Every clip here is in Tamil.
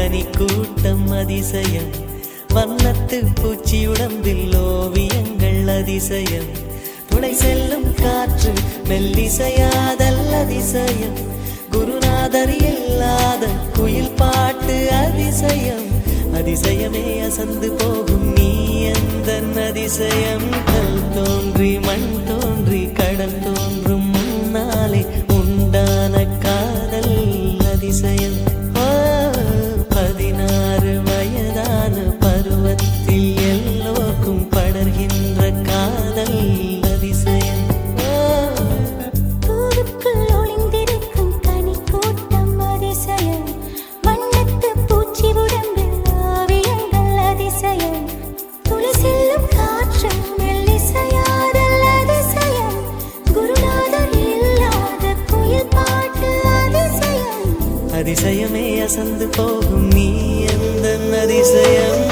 கனி கூட்டம் அதிசயம், வண்ணத்து பூச்சி உடம்பில் ஓவியங்கள் அதிசயம், துணை செல்லும் காற்று மெல்லிசையாதல் அதிசயம், குருநாதர் இல்லாத குயில் பாட்டு அதிசயம், அதிசயமே அசந்து போகும் நீ எந்த அதிசயம். கல் தோன்றி மண் தோன்றி கடல் தோன்றும் முன்னாலே உண்டான காதல் அதிசயம். 16 வயதான பருவத்தில் எல்லோருக்கும் படர்கின்ற காதல் அதிசயம். அதிசயமே அசந்து போகும் நீ எந்த அதிசயம்.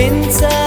Inside